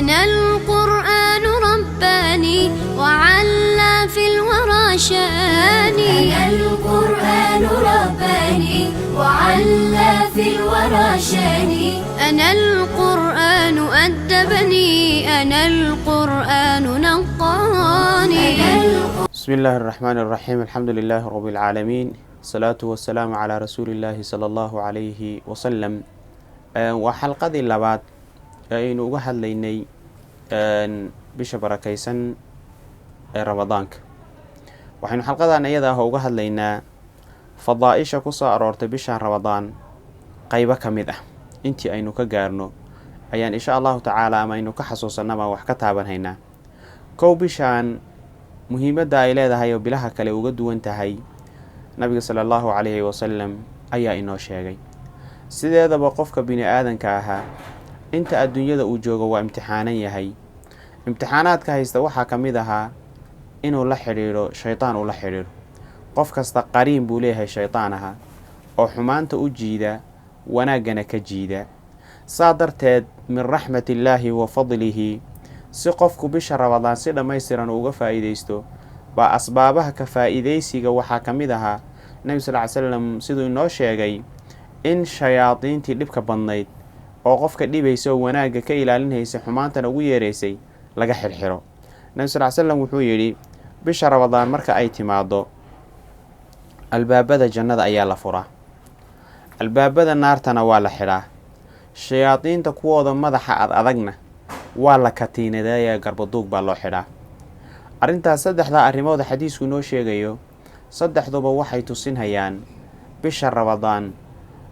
أنا القرآن رباني وعلى في الورى شاني. أنا القرآن رباني وعلى في الورى شاني. أنا القرآن أدبني، أنا القرآن نقاني. بسم الله الرحمن الرحيم. الحمد لله رب العالمين، الصلاة والسلام على رسول الله صلى الله عليه وسلم. وحلقة اللبات aynu uga hadlaynay bisha barakaysan ee ramadaanka. waxaynu xalqadan iyada ah uga hadlaynaa fadaaisha ku soo aroortay bisha ramadaan qaybo ka mid ah. intii aynu ka gaarno ayaan insha Allah tacaala ama aynu ka xasuusanaba wax ka taabanhaynaa. kow, bishaan muhiimadda ay leedahay oo bilaha kale uga duwan tahay nabiga sallallahu alayhi wasallam ayaa inoo sheegay. sideedaba qofka bini aadanka ahaa inta adduunyada uu joogo waa imtixaanan yahay. imtixaanaadka haysta waxaa ka mid ahaa inuu la xidhiidho shaytaan, uu la xidhiidho. qof kasta qariin buu leeyahay shaytaan aha oo xumaanta u jiida wanaaggana ka jiida. saa darteed min raxmatillaahi wa fadlihi, si qofku bisha ramadaan si dhammaystiran uga faa'iidaysto baa asbaabaha ka faa'iidaysiga waxaa ka mid ahaa nabi sal ly slam siduu inoo sheegay in shayaadiintii dhibka badnayd oo qofka dhibaysa oo wanaagga ka ilaalinaysa xumaantana ugu yeeraysay laga xirxiro. nabi sal ly slam wuxuu yidhi bisha ramadaan marka ay timaado albaabada jannada ayaa la furaa, albaabada naartana waa la xidhaa, shayaadiinta kuwooda madaxa adagna waa la katiinadeeya, garbaduug baa loo xidhaa. arrintaas saddexdaa arrimooda xadiisku inoo sheegayo saddexduba waxay tusinhayaan bisha ramadaan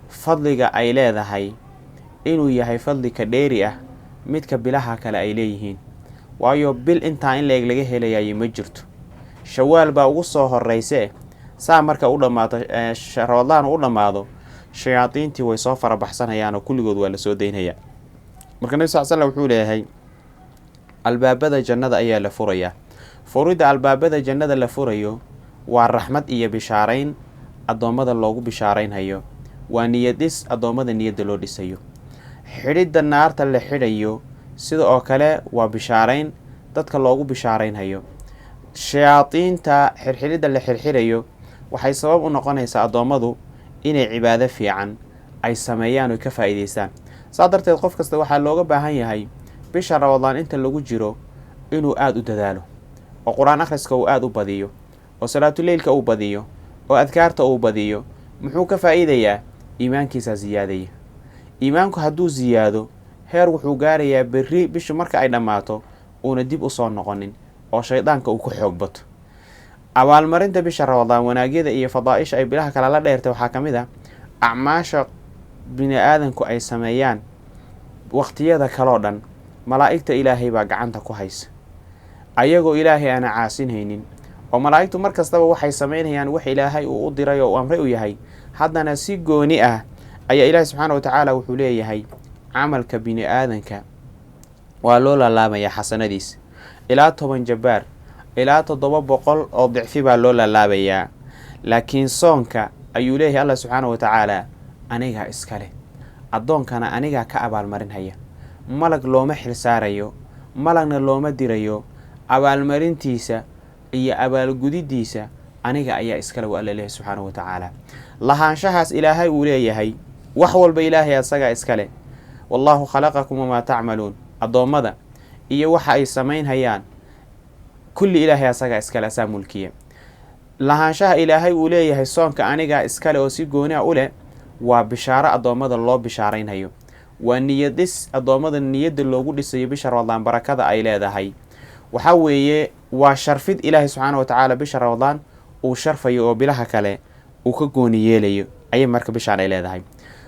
fadliga ay leedahay inuu yahay fadli ka dheeri ah midka bilaha kale ay leeyihiin. waayo bil intaa in leeg laga helayayo ma jirto. shawaal baa ugu soo horeyse, saa marka u dhammaato ramadaan u dhammaado shayaadiintii way soo farabaxsanayaan oo kulligood waa la soo daynhayaa. marka nabi sal slam wuxuu leeyahay albaabada jannada ayaa la furayaa. furidda albaabada jannada la furayo waa raxmad iyo bishaarayn addoommada loogu bishaaraynhayo, waa niyadhis addoommada niyadda loo dhisayo. xidhidda naarta la xidhayo sida oo kale waa bishaarayn dadka loogu bishaaraynhayo. shayaadiinta xirxidhidda la xirxirayo waxay sabab u noqonaysaa addoommadu inay cibaado fiican ay sameeyaan oo ka faa'iidaystaan. saa darteed qof kasta waxaa looga baahan yahay bisha ramadaan inta lagu jiro inuu aada u dadaalo oo qur-aan akhriska uu aada u badiyo oo salaatuleylka uu badiyo oo adkaarta uu badiyo. muxuu ka faa'iidayaa? iimaankiisaa siyaadaya. iimaanku hadduu siyaado heer wuxuu gaarayaa berri bishu marka ay dhammaato uuna dib u soo noqonin oo shaydaanka uu ku xoog bato. abaalmarinta bisha ramadaan wanaagyada iyo fadaa'isha ay bilaha kale la dheertay waxaa ka mid ah acmaasha bini aadanku ay sameeyaan waqtiyada kaloo dhan malaa'igta ilaahay baa gacanta ku haysa ayagoo ilaahay aana caasinhaynin. oo malaa'igtu mar kastaba waxay samaynayaan wax ilaahay uu u diray oo uu amre u yahay. haddana si gooni ah ayaa ilaahay subxaana wa tacaala wuxuu leeyahay camalka bini aadanka waa loo laalaamayaa xasanadiisa ilaa 10 jabbaar ilaa 700 oo dicfi baa loo laalaabayaa. laakiin soonka ayuu leeyahay allah subxaana wa tacaala anigaa iskale, addoonkana anigaa ka abaalmarinhaya. malag looma xilsaarayo, malagna looma dirayo. abaalmarintiisa iyo abaalgudidiisa aniga ayaa iskale wa alla leeyahay subxaana wa tacaala. lahaanshahaas ilaahay uu leeyahay wax walba ilaahay asagaa iskale. wallaahu khalaqakum wamaa tacmaluun, addoommada iyo waxa ay samaynhayaan kulli ilaahay asagaa iskale, asaa mulkiya. lahaanshaha ilaahay uu leeyahay soonka anigaa iskale oo si gooni ah u leh waa bishaaro addoommada loo bishaaraynhayo, waa niyadhis addoommada niyadda loogu dhisayo bisha ramadaan barakada ay leedahay. waxaa weeye waa sharfid ilaahay subxaana wa tacaala bisha ramadaan uu sharfayo oo bilaha kale uu ka gooni yeelayo ayay marka bishaan ay leedahay.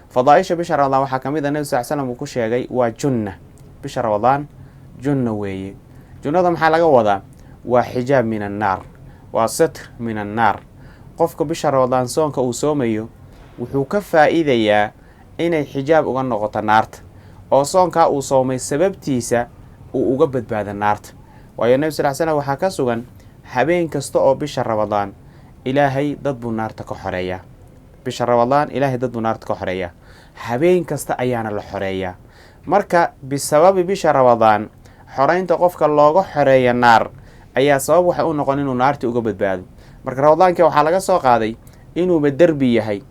fadaa'isha bisha ramadaan waxaa ka mid ah nabi sal slam uu ku sheegay waa junna. bisha ramadaan junna weeye. junnada maxaa laga wadaa? waa xijaab min annaar, waa satr min annaar. qofka bisha ramadaan soonka uu soomayo wuxuu ka faa'iidayaa inay xijaab uga noqoto naarta, oo soonkaa uu soomay sababtiisa uu uga badbaado naarta. waayo nabi sal slam waxaa ka sugan habeen kasta oo bisha ramadaan ilaahay dad buu naarta ka xoreeyaa. bisha ramadaan ilaahay dad buu naarta ka xoreeyaa, habeen kasta ayaana la xoreeyaa. marka bisababi bisha ramadaan xoreynta qofka looga xoreeya naar ayaa sabab waxay u noqon inuu naartii uga badbaado. marka ramadaanka waxaa laga soo qaaday inuuba derbi yahay,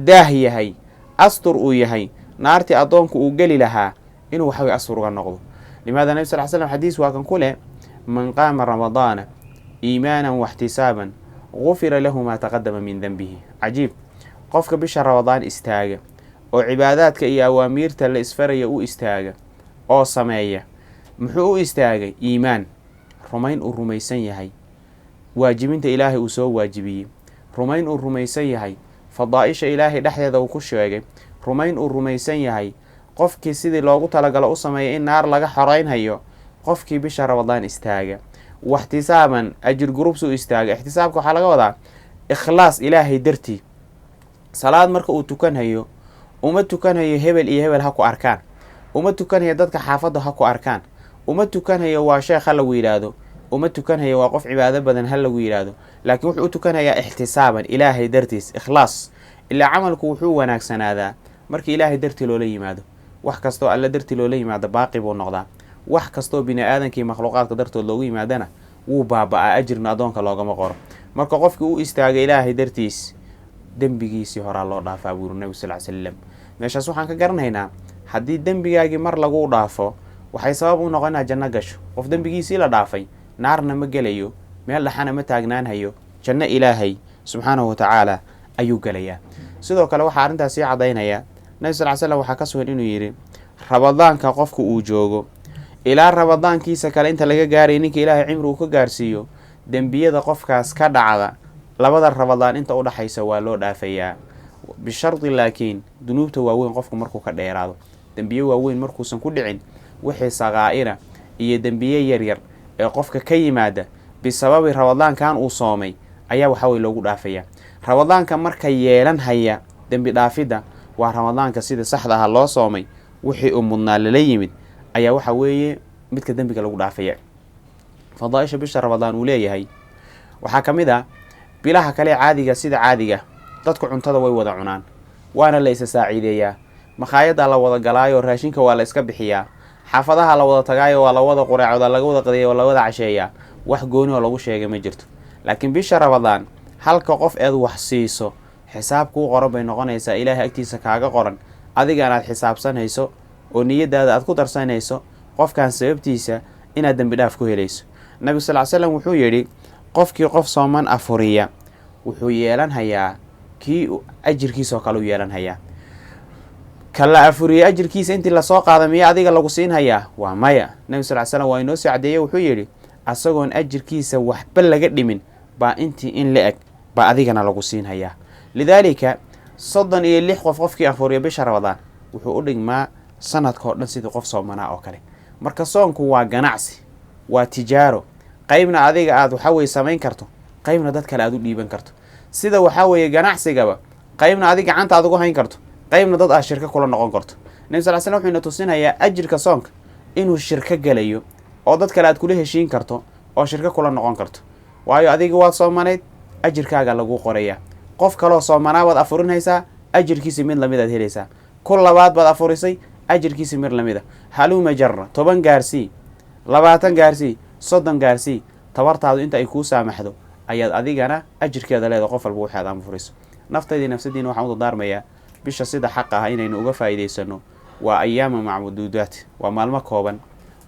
daah yahay, astur uu yahay, naartii addoonku uu geli lahaa inuu waxawey astur uga noqdo. limaada nabi sal slam xadiis waa kan ku leh man qaama ramadaana iimaanan waxtisaaban gufira lahu maa taqadama min denbihi. cajiib, qofka bisha ramadaan istaaga oo cibaadaadka iyo awaamiirta la isfaraya u istaaga oo sameeya, muxuu u istaagay? iimaan, rumayn uu rumaysan yahay waajibinta ilaahay uu soo waajibiyey, rumayn uu rumaysan yahay fadaa'isha ilaahay dhexdeeda uu ku sheegay, rumayn uu rumaysan yahay qofkii sidii loogu talagalo u sameeyay in naar laga xoreynhayo. qofkii bisha ramadaan istaaga waxtisaaban ajir gurubs u istaaga. ixtisaabka waxaa laga wadaa ikhlaas ilaahay dartii. salaad marka uu tukanhayo uma tukanhayo hebel iyo hebel ha ku arkaan, uma tukanhayo dadka xaafadda ha ku arkaan, uma tukanhayo waa sheekh ha lagu yidhaahdo, uma tukanhayo waa qof cibaado badan ha lagu yidhaahdo, laakiin wuxuu u tukanhayaa ixtisaaban ilaahay dartiis, ikhlaas. ilaa camalku wuxuu wanaagsanaadaa markii ilaahay dartii loola yimaado. wax kastoo alla dartii loola yimaado baaqi buu noqdaa. wax kastoo bini aadankii makhluuqaadka dartood loogu yimaadana wuu baaba'aa, ajirna addoonka loogama qoro. marka qofkii u istaagay ilaahay dartiis dembigiisii horaa loo dhaafaa buuri nabigu sal ly slam. meeshaas waxaan ka garanaynaa haddii dembigaagii mar laguu dhaafo waxay sabab u noqonaa janno gasho. qof dembigiisii la dhaafay naarna ma gelayo, meel dhaxana ma taagnaanhayo, janno ilaahay subxaanahu watacaala ayuu gelayaa. sidoo kale waxaa arrintaas sii caddaynaya nabi sal ly slam waxaa ka sugan inuu yidhi ramadaanka qofka uu joogo ilaa ramadaankiisa kale inta laga gaaray ninka ilaahay cimri uu ka gaarsiiyo, dembiyada qofkaas ka dhacda labada ramadaan inta u dhaxaysa waa loo dhaafayaa, bishardi laakiin dunuubta waaweyn qofku markuu ka dheeraado. dembiye waaweyn markuusan ku dhicin, wixii saqaa'ira iyo dembiye yaryar ee qofka ka yimaada bisababi ramadaankan uu soomay ayaa waxawey loogu dhaafayaa. ramadaanka marka yeelan haya dembi dhaafidda waa ramadaanka sida saxda aha loo soomay, wixii uu mudnaa lala yimid ayaa waxa weeye midka dembiga lagu dhaafaya. fadaaisha bisha ramadaan uu leeyahay waxaa ka mid ah bilaha kale caadiga. sida caadiga dadku cuntada way wada cunaan, waana la isa saaciideeyaa, makhaayaddaa la wada galaayo, raashinka waa la iska bixiyaa, xaafadaha la wada tagaayo, waa la wada qureecooda, laga wada qadeeya, waa la wada casheeyaa. wax gooni oo lagu sheegay ma jirto. laakiin bisha ramadaan halka qof eed wax siiso xisaab kuu qoran bay noqonaysaa, ilaahay agtiisa kaaga qoran, adigaan aad xisaabsanayso oo niyadaada aad ku darsanayso qofkan sababtiisa inaad dembi dhaaf ku helayso. nabigu sal ly slam wuxuu yidhi qofkii qof sooman afuriya wuxuu yeelanhayaa kii ajirkiisaoo kale u yeelanhayaa. kala afuriye ajirkiisa intii lasoo qaada miya adiga lagu siinhayaa? waa maya. nabi sal ly slam waa inoo soo cadeeye, wuxuu yidhi asagoon ajirkiisa waxba laga dhimin baa intii in la eg baa adigana lagu siinhayaa. lidaalika 36 qof qofkii afuriya bisha ramadaan wuxuu u dhigmaa sanadka oo dhan sidii qof soomanaa oo kale. marka soonku waa ganacsi, waa tijaaro. qaybna adiga aad waxaweye samayn karto, qaybna dad kale aad u dhiiban karto. sida waxaa weeye ganacsigaba qaybna adig gacanta aad ugu hayn karto, qaybna dad aad shirka kula noqon karto. nabi sal slam wuxuu ina tusinayaa ajirka soonka inuu shirko gelayo oo dad kale aad kula heshiin karto oo shirko kula noqon karto. waayo adiga waad soomanayd, ajirkaaga lagu qorayaa. qof kaloo soomanaa baad afurinaysaa, ajirkiisi mid lamid aad helaysaa. kul labaad baad afurisay, ajirkiisi mid lamida. haluma jarra 10 gaarsii, 20 gaarsii, 30 gaarsii, tabartaadu inta ay kuu saamaxdo ayaad adigana ajirkeeda leedahay. qof walba waxaad amfuriso. naftaydii nafsadiina waxaan u dardaarmayaa bisha sida xaq ah inaynu uga faa'iidaysano. waa ayaama macbuduudaat, waa maalmo kooban,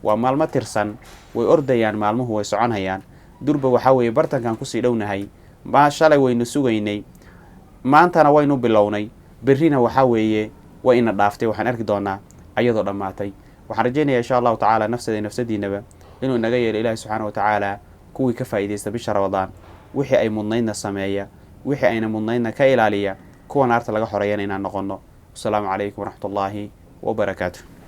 waa maalmo tirsan, way ordayaan maalmuhu, way soconhayaan. durba waxaa weeye bartankan kusii dhownahay. shalay waynu sugaynay, maantana waynu bilownay, berrina waxaa weeye way ina dhaaftay. waxaan arki doonaa ayadoo dhammaatay. waxaan rajaynayaa insha allahu tacaala nafsada nafsadiinaba inuu inaga yeelo ilaahi subxaana watacaala kuwii ka faa'iidaysta bisha ramadaan, wixii ay mudnaydna sameeya, wixii ayna mudnaydna ka ilaaliya, kuwa naarta laga xoreeyana inaan noqono. wasalaamu calaykum waraxmat ullaahi wabarakaatu.